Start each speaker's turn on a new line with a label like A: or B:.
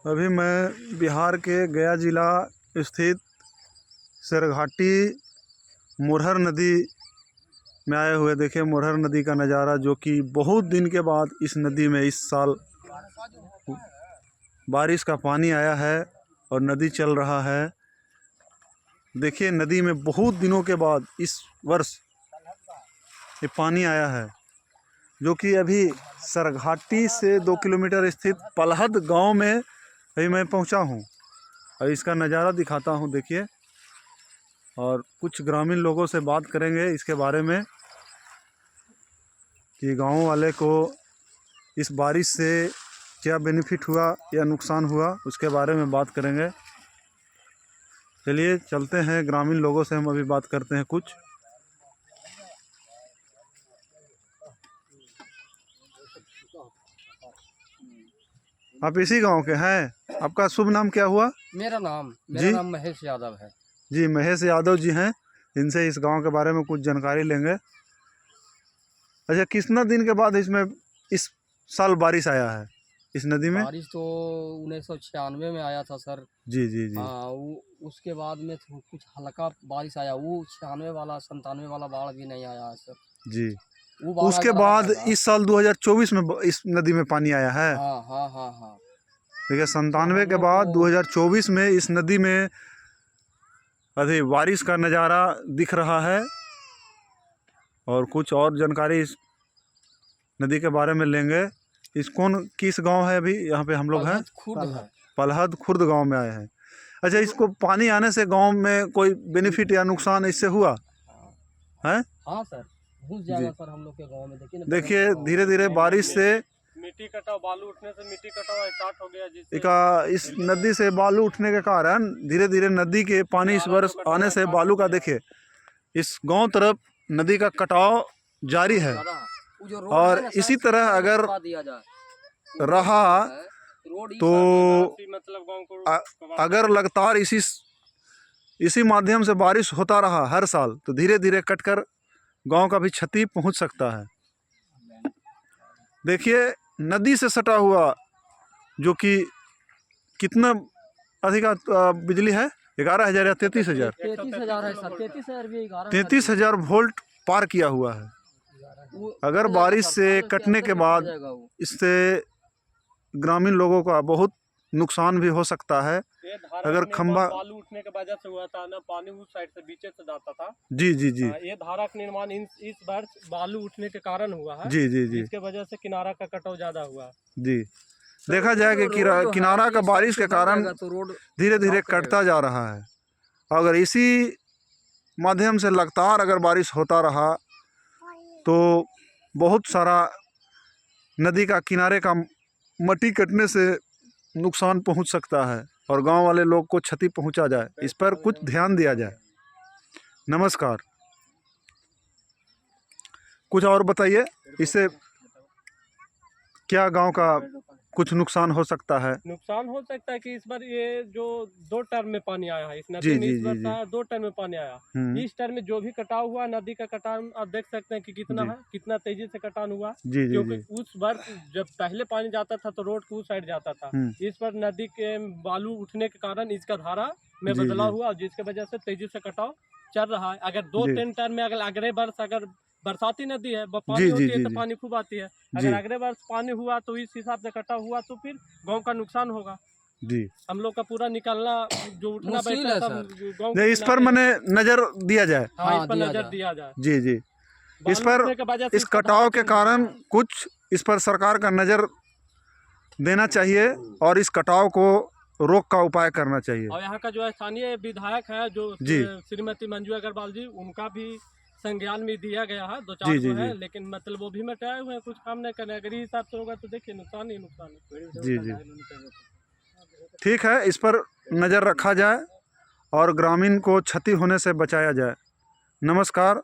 A: अभी मैं बिहार के गया ज़िला स्थित सरघाटी मोरहर नदी में आए हुए। देखिए मोरहर नदी का नज़ारा, जो कि बहुत दिन के बाद इस नदी में इस साल बारिश का पानी आया है और नदी चल रहा है। देखिए नदी में बहुत दिनों के बाद इस वर्ष ये पानी आया है, जो कि अभी सरघाटी से 2 किलोमीटर स्थित पलहद गांव में अभी मैं पहुंचा हूं और इसका नज़ारा दिखाता हूं। देखिए, और कुछ ग्रामीण लोगों से बात करेंगे इसके बारे में कि गांव वाले को इस बारिश से क्या बेनिफिट हुआ या नुकसान हुआ, उसके बारे में बात करेंगे। चलिए चलते हैं, ग्रामीण लोगों से हम अभी बात करते हैं कुछ। आप इसी गांव के हैं? आपका शुभ नाम क्या हुआ?
B: मेरा नाम महेश यादव है
A: जी। महेश यादव जी हैं, इनसे इस गांव के बारे में कुछ जानकारी लेंगे। अच्छा, कितना दिन के बाद इसमें इस साल बारिश आया है इस नदी में?
B: बारिश तो 1996 में आया था सर।
A: जी जी जी।
B: हाँ, उसके बाद में तो कुछ हल्का बारिश आया। वो 96 वाला 97 वाला बाढ़ भी नहीं आया है सर
A: जी।
B: वो बाढ़
A: उसके बाद इस साल 2024 में इस नदी में पानी आया है।
B: हाँ हाँ हाँ हाँ।
A: देखिए 97 के बाद 2024 में इस नदी में अभी बारिश का नज़ारा दिख रहा है। और कुछ और जानकारी इस नदी के बारे में लेंगे। किस गांव है अभी यहाँ पे हम लोग हैं? पलहद खुर्द गांव में आए हैं। अच्छा, इसको पानी आने से गांव में कोई बेनिफिट या नुकसान इससे हुआ है?
B: हाँ सर, घुस जाएगा सर हम लोग के गांव में।
A: देखिए धीरे धीरे बारिश से
B: मिट्टी कटाव, बालू उठने से मिट्टी कटाव स्टार्ट हो गया,
A: इस नदी से बालू उठने के कारण धीरे धीरे नदी के पानी इस वर्ष आने से बालू का, देखिए इस गांव तरफ नदी का कटाव जारी है। और इसी तरह अगर रहा तो अगर लगातार इसी माध्यम से बारिश होता रहा हर साल, तो धीरे धीरे कटकर गांव का भी क्षति पहुंच सकता है। देखिए नदी से सटा हुआ, जो कि कितना अधिक बिजली है, 11,000 या 33,000?
B: 33,000 है सर।
A: 33,000 वोल्ट पार किया हुआ है। अगर बारिश से कटने के बाद इससे ग्रामीण लोगों का बहुत नुकसान भी हो सकता है। अगर खंभा
B: बालू उठने के वजह से हुआ था ना, पानी उस साइड से बीचे से जाता था।
A: जी जी जी।
B: ये धारा का निर्माण इस बार बालू उठने के कारण हुआ है।
A: जी जी जी।
B: इसके वजह से किनारा का कटाव ज्यादा हुआ।
A: जी, देखा जाए कि किनारा का बारिश के कारण धीरे धीरे कटता जा रहा है। अगर इसी माध्यम से लगातार अगर बारिश होता रहा तो बहुत सारा नदी का किनारे का मट्टी कटने से नुकसान पहुंच सकता है और गांव वाले लोग को क्षति पहुंचा जाए। इस पर कुछ ध्यान दिया जाए। नमस्कार। कुछ और बताइए, इससे क्या गांव का कुछ नुकसान हो सकता है?
B: नुकसान हो सकता है कि इस बार ये जो 2 टर्म में पानी आया है इस नदी में, इस बार 2 टर्म में पानी आया। इस टर्म में जो भी कटाव हुआ, नदी का कटाव आप देख सकते हैं कि कितना है, कितना तेजी से कटान हुआ। क्योंकि उस बार जब पहले पानी जाता था तो रोड के उस साइड जाता था। इस बार नदी के बालू उठने के कारण इसका धारा में बदलाव हुआ, जिसके वजह से तेजी से कटाव चल रहा है। अगर 2-3 टर्म में अगले वर्ष अगर बरसाती नदी है, पानी होती है तो पानी खूब आती है। अगर अगले वर्ष पानी हुआ तो इस हिसाब से कटा हुआ तो फिर गांव का नुकसान होगा। जी, हम लोग का पूरा निकलना जो उठना बैठना सब
A: इस पर मैंने नजर दिया जाए।
B: हाँ, इस पर नजर दिया जाए।
A: जी जी। इस पर इस कटाव के कारण कुछ इस पर सरकार का नजर देना चाहिए और इस कटाव को रोक का उपाय करना चाहिए।
B: और यहाँ का जो स्थानीय विधायक है जो श्रीमती मंजू अग्रवाल जी, उनका भी संज्ञान में दिया गया है। 2-4 जो है, लेकिन मतलब वो भी मटाए हुए हैं, कुछ काम नहीं करने। अगर इस हिसाब से होगा तो देखिए नुकसान ही नुकसान है।
A: जी जी, ठीक है, इस पर नज़र रखा जाए और ग्रामीण को क्षति होने से बचाया जाए। नमस्कार।